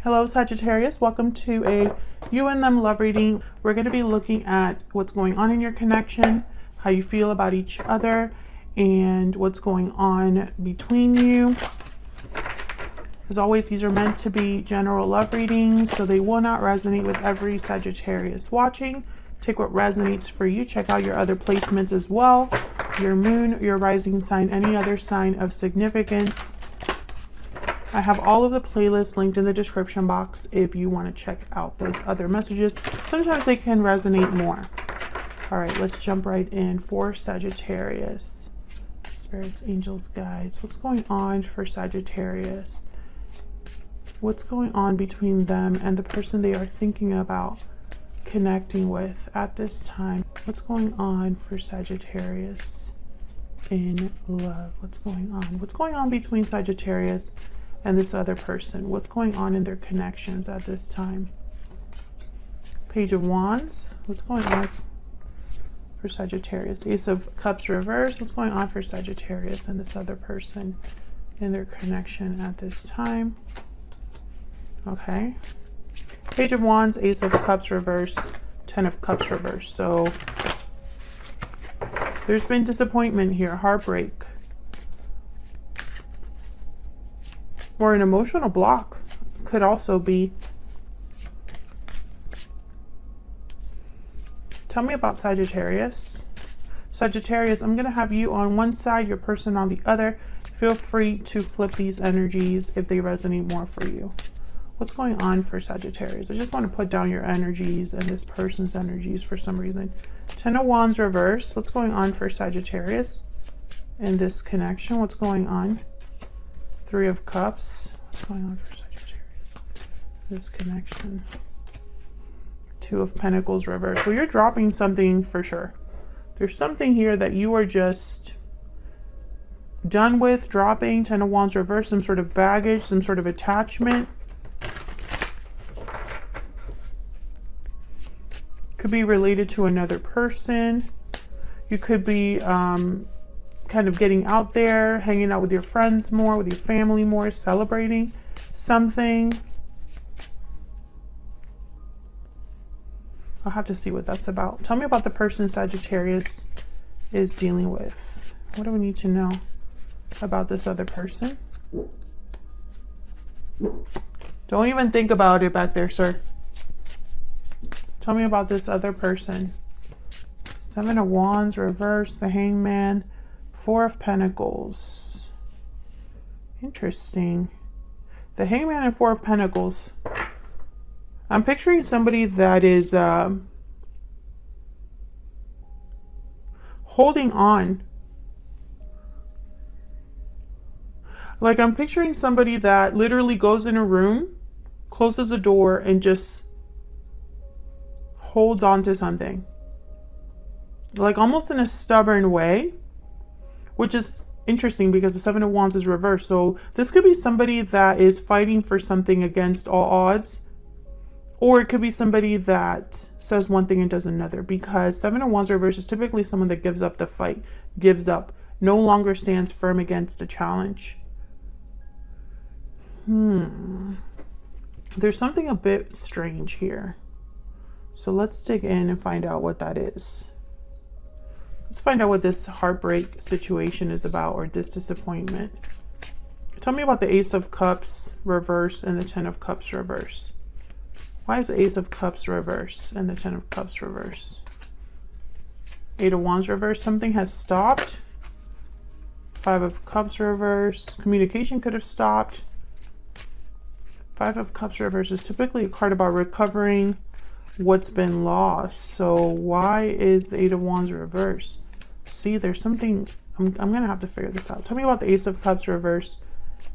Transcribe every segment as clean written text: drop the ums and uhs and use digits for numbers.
Hello Sagittarius, welcome to a you and them love reading. We're going to be looking at what's going on in your connection, how you feel about each other, and what's going on between you. As always, these are meant to be general love readings, so they will not resonate with every Sagittarius watching. Take what resonates for you. Check out your other placements as well. Your moon, your rising sign, any other sign of significance. I have all of the playlists linked in the description box if you want to check out those other messages. Sometimes they can resonate more. All right, let's jump right in for Sagittarius. Spirits, angels, guides. What's going on for Sagittarius? What's going on between them and the person they are thinking about connecting with at this time? What's going on for Sagittarius in love? What's going on? What's going on between Sagittarius and this other person? What's going on in their connections at this time? Page of Wands. What's going on for Sagittarius? Ace of Cups reverse. What's going on for Sagittarius and this other person in their connection at this time? Okay. Page of Wands, Ace of Cups reverse, 10 of Cups reverse. So there's been disappointment here, heartbreak, or an emotional block could also be. Tell me about Sagittarius. Sagittarius, I'm going to have you on one side, your person on the other. Feel free to flip these energies if they resonate more for you. What's going on for Sagittarius? I just want to put down your energies and this person's energies for some reason. 10 of Wands reverse. What's going on for Sagittarius in this connection? What's going on? 3 of Cups. What's going on for Sagittarius? This connection. 2 of Pentacles reverse. Well, you're dropping something for sure. There's something here that you are just done with dropping. 10 of Wands reverse. Some sort of baggage, some sort of attachment. Could be related to another person. You could be kind of getting out there, hanging out with your friends more, with your family more, celebrating something. I'll have to see what that's about. Tell me about the person Sagittarius is dealing with. What do we need to know about this other person? Don't even think about it back there, sir. Tell me about this other person. 7 of Wands, reverse, the Hangman, 4 of Pentacles. Interesting. The Hangman and 4 of Pentacles. I'm picturing somebody that is holding on. Like, I'm picturing somebody that literally goes in a room, closes the door, and just holds on to something, like almost in a stubborn way, which is interesting because the 7 of Wands is reversed. So this could be somebody that is fighting for something against all odds, or it could be somebody that says one thing and does another, because 7 of Wands reversed is typically someone that gives up the fight, gives up, no longer stands firm against a challenge. There's something a bit strange here. So let's dig in and find out what that is. Let's find out what this heartbreak situation is about, or this disappointment. Tell me about the Ace of Cups reverse and the 10 of Cups reverse. Why is the Ace of Cups reverse and the 10 of Cups reverse? 8 of Wands reverse. Something has stopped. 5 of Cups reverse. Communication could have stopped. 5 of Cups reverse is typically a card about recovering what's been lost. So why is the 8 of Wands reverse? See, there's something. I'm gonna have to figure this out. Tell me about the Ace of Cups reverse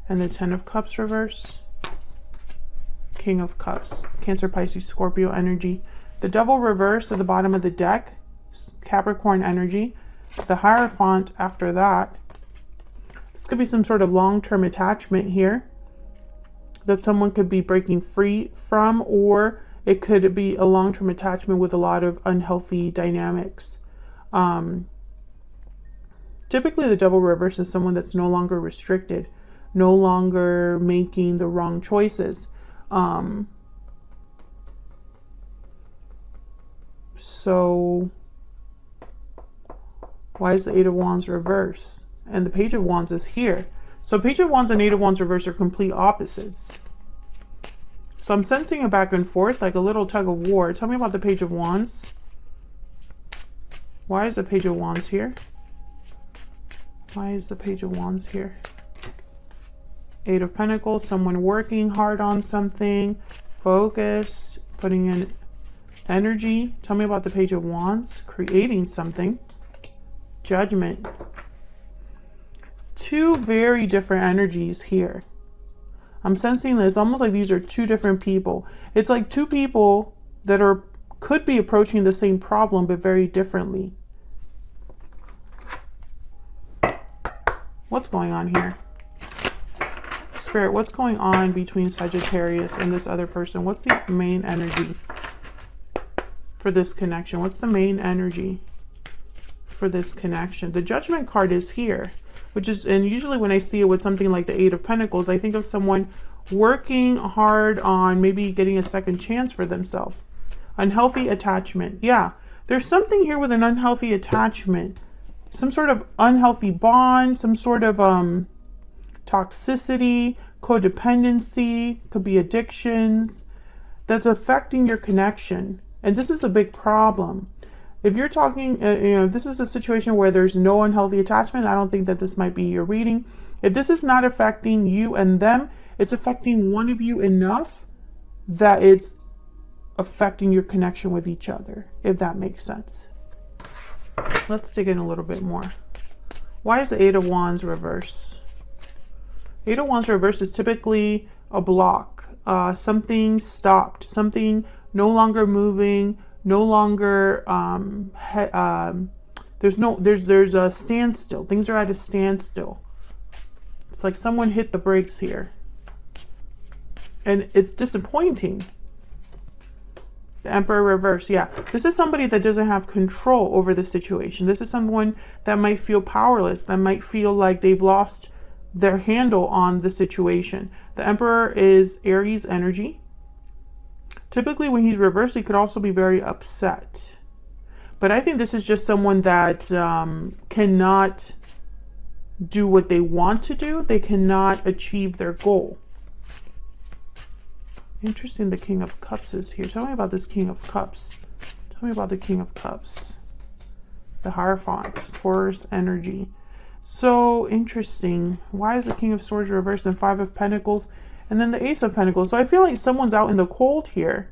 and the 10 of Cups reverse. King of Cups, Cancer, Pisces, Scorpio energy. The Devil reverse at the bottom of the deck, Capricorn energy. The Hierophant after that. This could be some sort of long-term attachment here that someone could be breaking free from, or it could be a long-term attachment with a lot of unhealthy dynamics. Typically, the Devil reverse is someone that's no longer restricted, no longer making the wrong choices. So why is the Eight of Wands reversed? And the Page of Wands is here. So Page of Wands and Eight of Wands reversed are complete opposites. So I'm sensing a back and forth, like a little tug of war. Tell me about the Page of Wands. Why is the Page of Wands here? Why is the Page of Wands here? Eight of Pentacles, someone working hard on something, focused, putting in energy. Tell me about the Page of Wands, creating something. Judgment. Two very different energies here. I'm sensing this almost like these are two different people. It's like two people that could be approaching the same problem but very differently. What's going on here? Spirit, what's going on between Sagittarius and this other person? What's the main energy for this connection? What's the main energy for this connection? The Judgment card is here, which is, and usually when I see it with something like the Eight of Pentacles, I think of someone working hard on maybe getting a second chance for themselves. Unhealthy attachment. Yeah, there's something here with an unhealthy attachment. Some sort of unhealthy bond, some sort of toxicity, codependency, could be addictions that's affecting your connection. And this is a big problem. If you're talking, this is a situation where there's no unhealthy attachment, I don't think that this might be your reading. If this is not affecting you and them, it's affecting one of you enough that it's affecting your connection with each other, if that makes sense. Let's dig in a little bit more. Why is the Eight of Wands reverse? Eight of Wands reverse is typically a block. Something stopped. Something no longer moving. No longer. There's a standstill. Things are at a standstill. It's like someone hit the brakes here, and it's disappointing. The Emperor reverse. Yeah, this is somebody that doesn't have control over the situation. This is someone that might feel powerless, that might feel like they've lost their handle on the situation. The Emperor is Aries energy. Typically when he's reversed, he could also be very upset. But I think this is just someone that cannot do what they want to do. They cannot achieve their goal. Interesting, the King of Cups is here. Tell me about this King of Cups. Tell me about the King of Cups. The Hierophant, Taurus energy. So interesting. Why is the King of Swords reversed and Five of Pentacles and then the Ace of Pentacles? So I feel like someone's out in the cold here.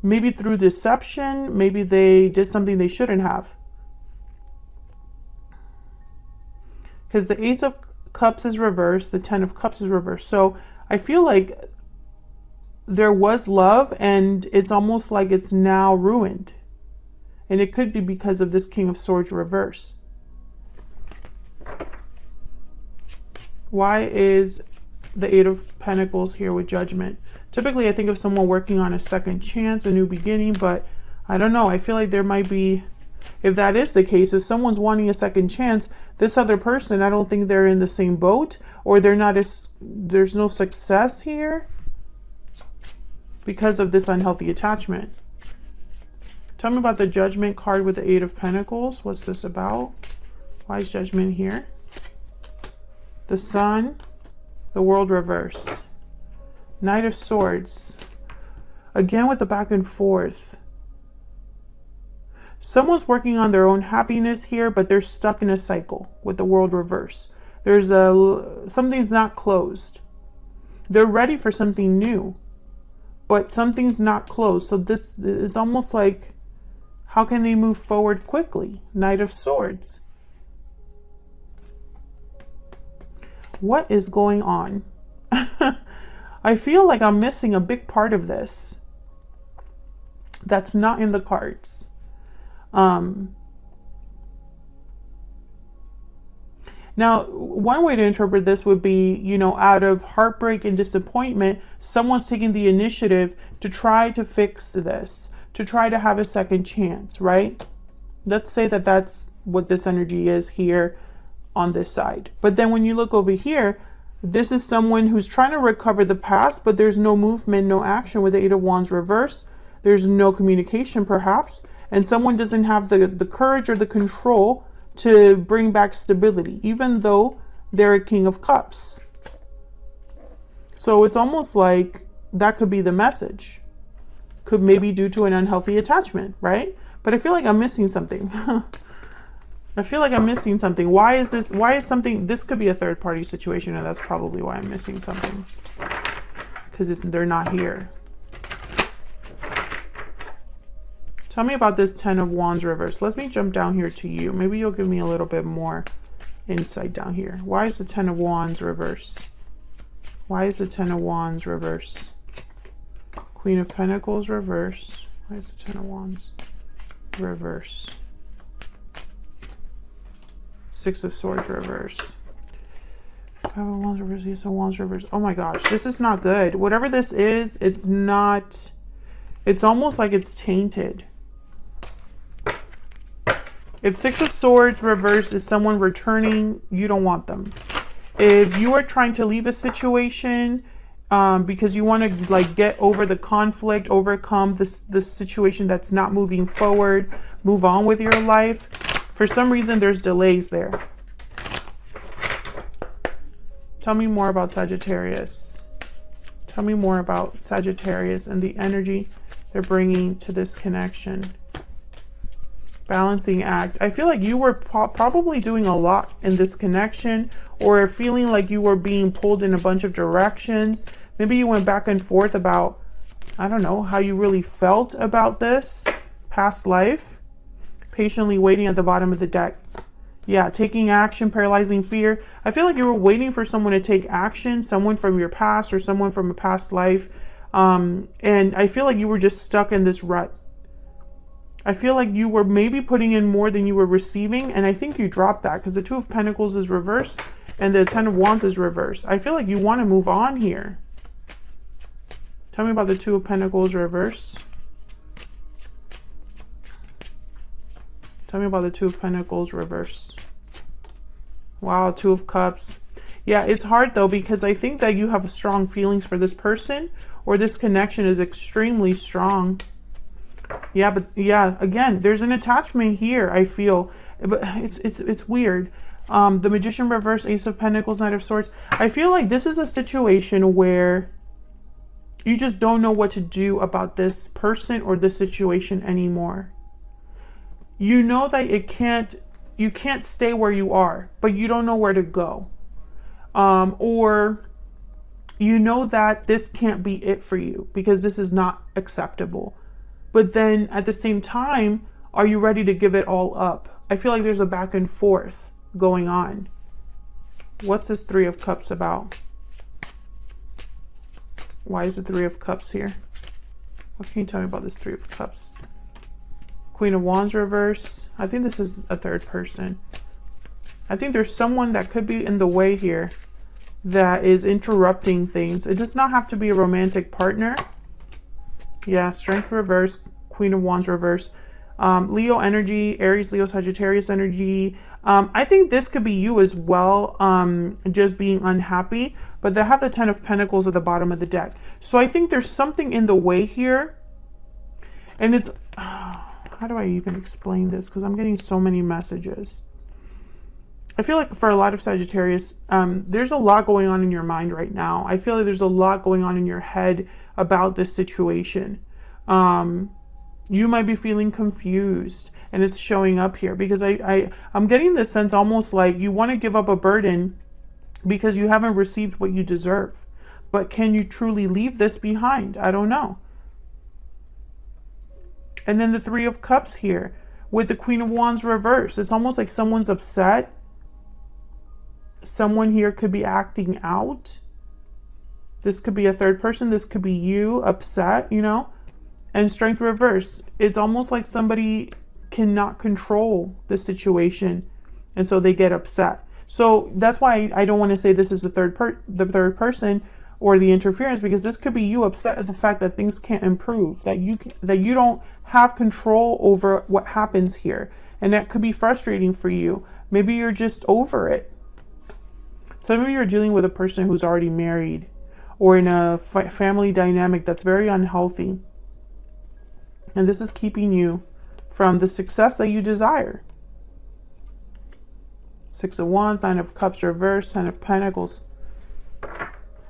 Maybe through deception. Maybe they did something they shouldn't have. Because the Ace of Cups is reversed. The Ten of Cups is reversed. So I feel like there was love and it's almost like it's now ruined. And it could be because of this King of Swords reverse. Why is the Eight of Pentacles here with Judgment? Typically, I think of someone working on a second chance, a new beginning, but I don't know. I feel like there might be, if that is the case, if someone's wanting a second chance, this other person, I don't think they're in the same boat, or they're not as, there's no success here because of this unhealthy attachment. Tell me about the Judgment card with the Eight of Pentacles. What's this about? Why is Judgment here? The Sun, the World reverse. Knight of Swords. Again with the back and forth. Someone's working on their own happiness here, but they're stuck in a cycle with the World reverse. There's something's not closed. They're ready for something new, but something's not closed. So this, it's almost like, how can they move forward quickly? Knight of Swords. What is going on? I feel like I'm missing a big part of this that's not in the cards. Now, one way to interpret this would be, you know, out of heartbreak and disappointment, someone's taking the initiative to try to fix this, to try to have a second chance, right? Let's say that that's what this energy is here on this side. But then when you look over here, This is someone who's trying to recover the past, but there's no movement, no action with the Eight of Wands reverse. There's no communication perhaps, and someone doesn't have the courage or the control to bring back stability, even though they're a King of Cups. So it's almost like that could be the message. Could maybe due to an unhealthy attachment, right? But I feel like I'm missing something. I feel like I'm missing something. Why is something, this could be a third party situation, and that's probably why I'm missing something. Because they're not here. Tell me about this Ten of Wands reverse. Let me jump down here to you. Maybe you'll give me a little bit more insight down here. Why is the Ten of Wands reverse? Why is the Ten of Wands reverse? Queen of Pentacles reverse. Why is the Ten of Wands reverse? Six of Swords reverse. Five of Wands reverse. Ace of Wands reverse. Oh my gosh, this is not good. Whatever this is, it's not. It's almost like it's tainted. If Six of Swords reverse is someone returning, you don't want them. If you are trying to leave a situation because you want to like get over the conflict, overcome this situation that's not moving forward, move on with your life, for some reason there's delays there. Tell me more about Sagittarius. Tell me more about Sagittarius and the energy they're bringing to this connection. Balancing act. I feel like you were probably doing a lot in this connection, or feeling like you were being pulled in a bunch of directions. Maybe you went back and forth about, I don't know, how you really felt about this past life. Patiently waiting at the bottom of the deck. Yeah, taking action, paralyzing fear. I feel like you were waiting for someone to take action, someone from your past or someone from a past life. And I feel like you were just stuck in this rut. I feel like you were maybe putting in more than you were receiving, and I think you dropped that because the Two of Pentacles is reverse and the Ten of Wands is reverse. I feel like you want to move on here. Tell me about the Two of Pentacles reverse. Tell me about the Two of Pentacles reverse. Wow, Two of Cups. Yeah, it's hard though, because I think that you have strong feelings for this person, or this connection is extremely strong. Yeah, but yeah, again, there's an attachment here, I feel. But it's weird. The Magician reverse, Ace of Pentacles, Knight of Swords. I feel like this is a situation where you just don't know what to do about this person or this situation anymore. You know that you can't stay where you are, but you don't know where to go. Or you know that this can't be it for you because this is not acceptable. But then at the same time, are you ready to give it all up? I feel like there's a back and forth going on. What's this Three of Cups about? Why is the Three of Cups here? What can you tell me about this Three of Cups? Queen of Wands reverse. I think this is a third person. I think there's someone that could be in the way here that is interrupting things. It does not have to be a romantic partner. Yeah, Strength reverse, Queen of Wands reverse. Leo energy, Aries, Leo, Sagittarius energy. I think this could be you as well, just being unhappy. But they have the Ten of Pentacles at the bottom of the deck. So I think there's something in the way here. And it's... how do I even explain this? Because I'm getting so many messages. I feel like for a lot of Sagittarius, there's a lot going on in your mind right now. I feel like there's a lot going on in your head about this situation. You might be feeling confused, and it's showing up here because I'm getting this sense almost like you want to give up a burden because you haven't received what you deserve. But can you truly leave this behind? I don't know. And then the Three of Cups here with the Queen of Wands reverse. It's almost like someone's upset. Someone here could be acting out. This could be a third person. This could be you upset, you know. And Strength reverse. It's almost like somebody cannot control the situation, and so they get upset. So that's why I don't want to say this is the third person or the interference, because this could be you upset at the fact that things can't improve, that you don't have control over what happens here, and that could be frustrating for you. Maybe you're just over it. Some of you are dealing with a person who's already married or in a family dynamic that's very unhealthy. And this is keeping you from the success that you desire. Six of Wands, Nine of Cups reverse, Ten of Pentacles.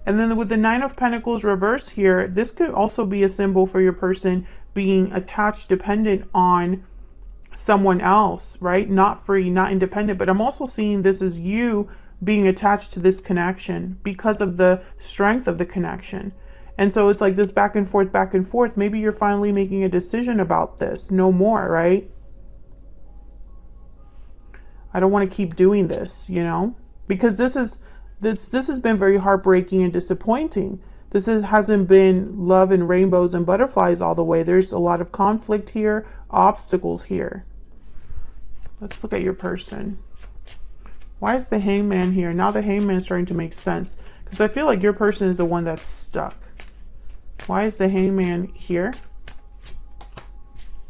And then with the Nine of Pentacles reverse here, this could also be a symbol for your person being attached, dependent on someone else, right? Not free, not independent. But I'm also seeing this as you being attached to this connection because of the strength of the connection. And so it's like this back and forth, back and forth. Maybe you're finally making a decision about this. No more, right? I don't want to keep doing this, you know, because this has been very heartbreaking and disappointing. This hasn't been love and rainbows and butterflies all the way. There's a lot of conflict here, obstacles here. Let's look at your person. Why is the Hangman here? Now the Hangman is starting to make sense because I feel like your person is the one that's stuck. Why is the Hangman here?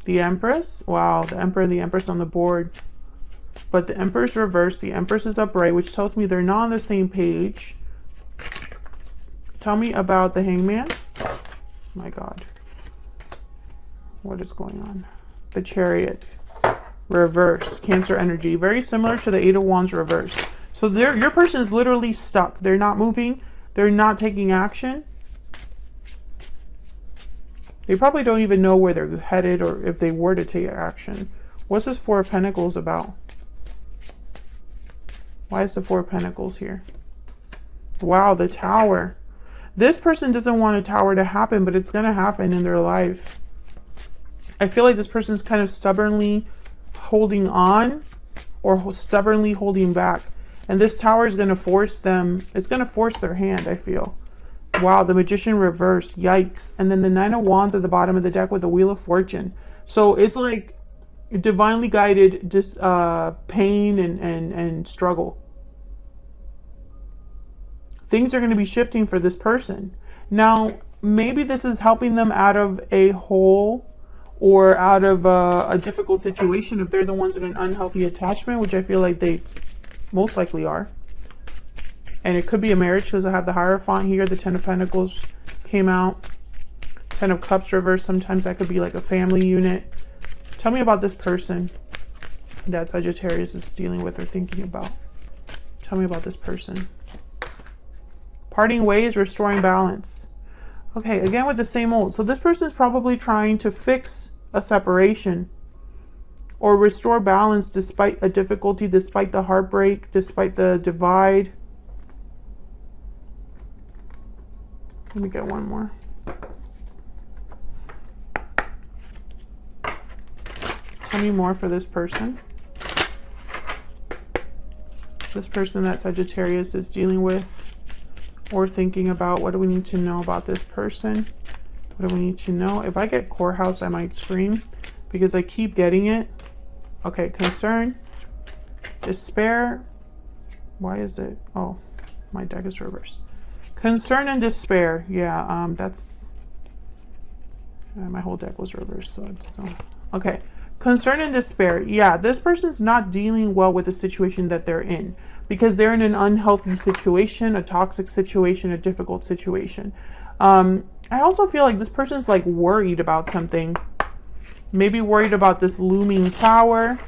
The Empress? Wow, the Emperor and the Empress on the board. But the Emperor's reversed. The Empress is upright, which tells me they're not on the same page. Tell me about the Hangman. My God. What is going on? The Chariot. Reverse. Cancer energy. Very similar to the Eight of Wands reverse. So your person is literally stuck. They're not moving. They're not taking action. They probably don't even know where they're headed or if they were to take action. What's this Four of Pentacles about? Why is the Four of Pentacles here? Wow, the Tower. This person doesn't want a Tower to happen, but it's going to happen in their life. I feel like this person's kind of stubbornly holding on or stubbornly holding back. And this Tower is going to force them. It's going to force their hand, I feel. Wow, the Magician reversed. Yikes. And then the Nine of Wands at the bottom of the deck with the Wheel of Fortune. So it's like divinely guided pain and struggle. Things are going to be shifting for this person. Now, maybe this is helping them out of a hole or out of a difficult situation if they're the ones in an unhealthy attachment, which I feel like they most likely are. And it could be a marriage because I have the Hierophant here. The Ten of Pentacles came out. Ten of Cups reversed. Sometimes that could be like a family unit. Tell me about this person that Sagittarius is dealing with or thinking about. Tell me about this person. Parting ways, restoring balance. Okay, again with the same old. So this person is probably trying to fix a separation or restore balance despite a difficulty, despite the heartbreak, despite the divide. Let me get one more. Tell me more for this person. This person that Sagittarius is dealing with or thinking about. What do we need to know about this person? What do we need to know? If I get Courthouse, I might scream because I keep getting it. Okay, concern, despair. Why is it? Oh, my deck is reversed. Concern and despair. Yeah, that's... my whole deck was reversed, so it's... okay. Concern and despair. Yeah, this person's not dealing well with the situation that they're in because they're in an unhealthy situation, a toxic situation, a difficult situation. I also feel like this person's like worried about something. Maybe worried about this looming tower.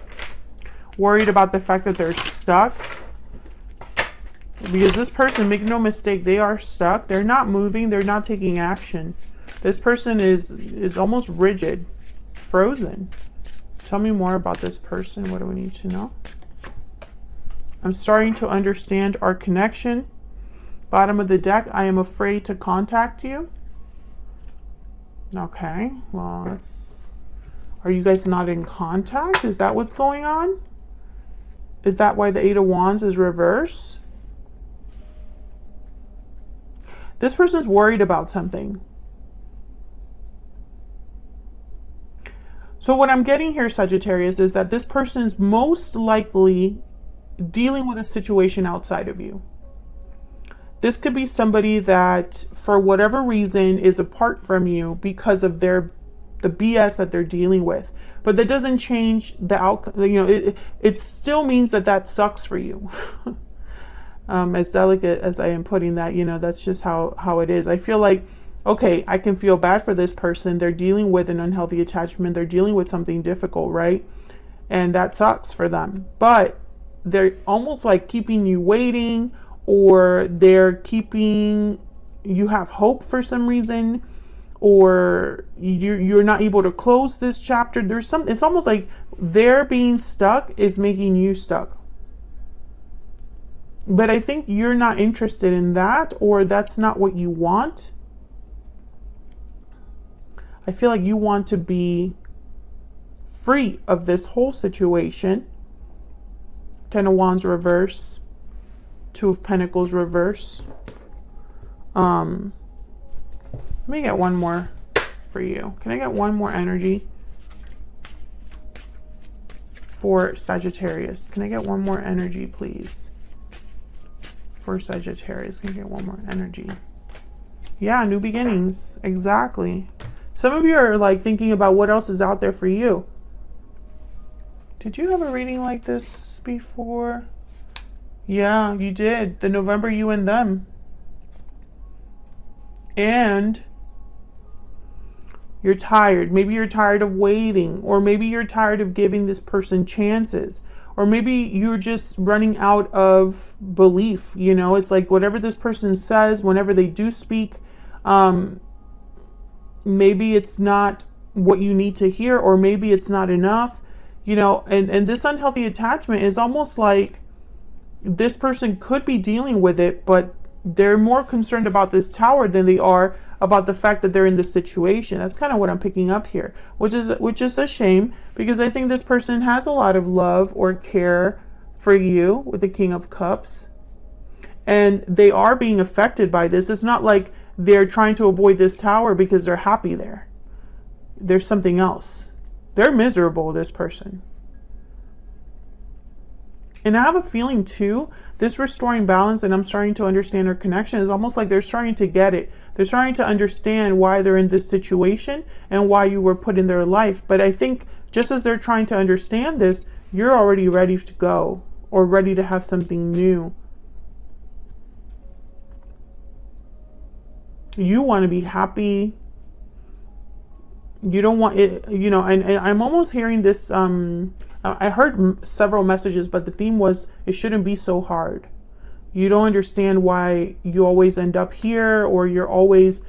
Worried about the fact that they're stuck. Because this person, make no mistake, they are stuck. They're not moving. They're not taking action. This person is almost rigid, frozen. Tell me more about this person. What do we need to know? I'm starting to understand our connection. Bottom of the deck, I am afraid to contact you. Okay, well, that's... Are you guys not in contact? Is that what's going on? Is that why the Eight of Wands is reversed? This person's worried about something. So what I'm getting here, Sagittarius, is that this person's most likely dealing with a situation outside of you. This could be somebody that, for whatever reason, is apart from you because of the BS that they're dealing with. But that doesn't change the outcome. You know, it still means that sucks for you. As delicate as I am putting that, you know, that's just how it is. I feel like, okay, I can feel bad for this person. They're dealing with an unhealthy attachment. They're dealing with something difficult, right? And that sucks for them. But they're almost like keeping you waiting, or they're keeping you have hope for some reason, or you're not able to close this chapter. It's almost like their being stuck is making you stuck. But I think you're not interested in that, or that's not what you want. I feel like you want to be free of this whole situation. Ten of Wands reverse. Two of Pentacles reverse. Let me get one more for you. Can I get one more energy for Sagittarius? Can I get one more energy, please? For Sagittarius, can I get one more energy? Yeah, new beginnings. Exactly. Some of you are like thinking about what else is out there for you. Did you have a reading like this before? Yeah, you did. The November You and Them. And you're tired. Maybe you're tired of waiting, or maybe you're tired of giving this person chances, or maybe you're just running out of belief. You know, it's like whatever this person says, whenever they do speak, maybe it's not what you need to hear, or maybe it's not enough, you know, and this unhealthy attachment is almost like this person could be dealing with it, but they're more concerned about this tower than they are about the fact that they're in this situation. That's kind of what I'm picking up here, which is a shame, because I think this person has a lot of love or care for you with the King of Cups, and they are being affected by this. It's not like they're trying to avoid this tower because they're happy there. There's something else. They're miserable, this person. And I have a feeling too, this restoring balance, and I'm starting to understand their connection, is almost like they're starting to get it. They're starting to understand why they're in this situation and why you were put in their life. But I think just as they're trying to understand this, you're already ready to go, or ready to have something new. You want to be happy. You don't want it, you know, and I'm almost hearing this, I heard several messages, but the theme was, it shouldn't be so hard. You don't understand why you always end up here, or you're always,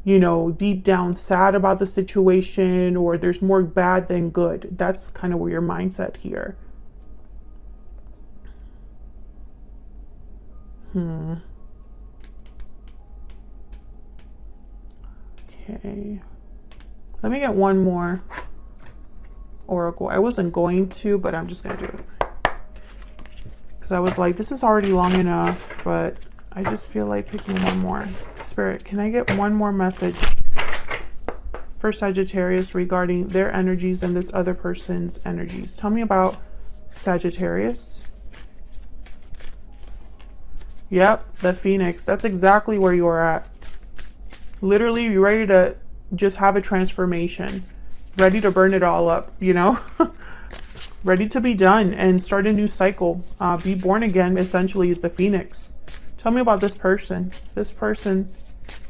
you know, deep down sad about the situation, or there's more bad than good. That's kind of where your mindset here. Okay. Let me get one more oracle. I wasn't going to, but I'm just going to do it. Because I was like, this is already long enough, but I just feel like picking one more. Spirit, can I get one more message for Sagittarius regarding their energies and this other person's energies? Tell me about Sagittarius. Yep, the Phoenix. That's exactly where you are at. Literally, you're ready to just have a transformation, ready to burn it all up, you know, ready to be done and start a new cycle. Be born again, essentially, is the Phoenix. Tell me about this person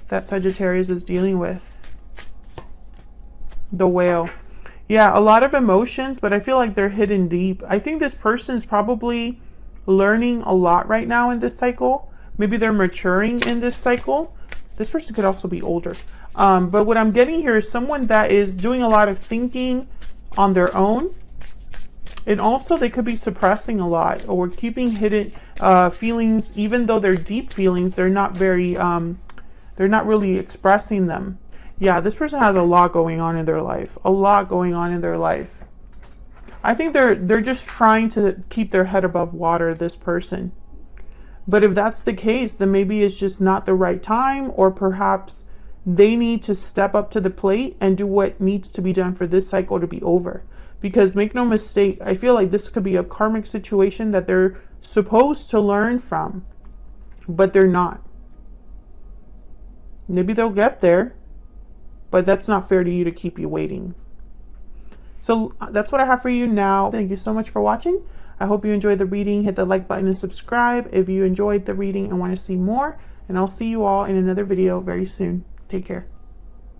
that Sagittarius is dealing with. The Whale. Yeah, a lot of emotions, but I feel like they're hidden deep. I think this person is probably learning a lot right now in this cycle. Maybe they're maturing in this cycle. This person could also be older. But what I'm getting here is someone that is doing a lot of thinking on their own. And also they could be suppressing a lot, or keeping hidden feelings, even though they're deep feelings, they're not very, they're not really expressing them. Yeah, this person has a lot going on in their life. A lot going on in their life. I think they're just trying to keep their head above water, this person. But if that's the case, then maybe it's just not the right time, or perhaps they need to step up to the plate and do what needs to be done for this cycle to be over. Because make no mistake, I feel like this could be a karmic situation that they're supposed to learn from, but they're not. Maybe they'll get there, but that's not fair to you to keep you waiting. So that's what I have for you now. Thank you so much for watching. I hope you enjoyed the reading. Hit the like button and subscribe if you enjoyed the reading and want to see more. And I'll see you all in another video very soon. Take care.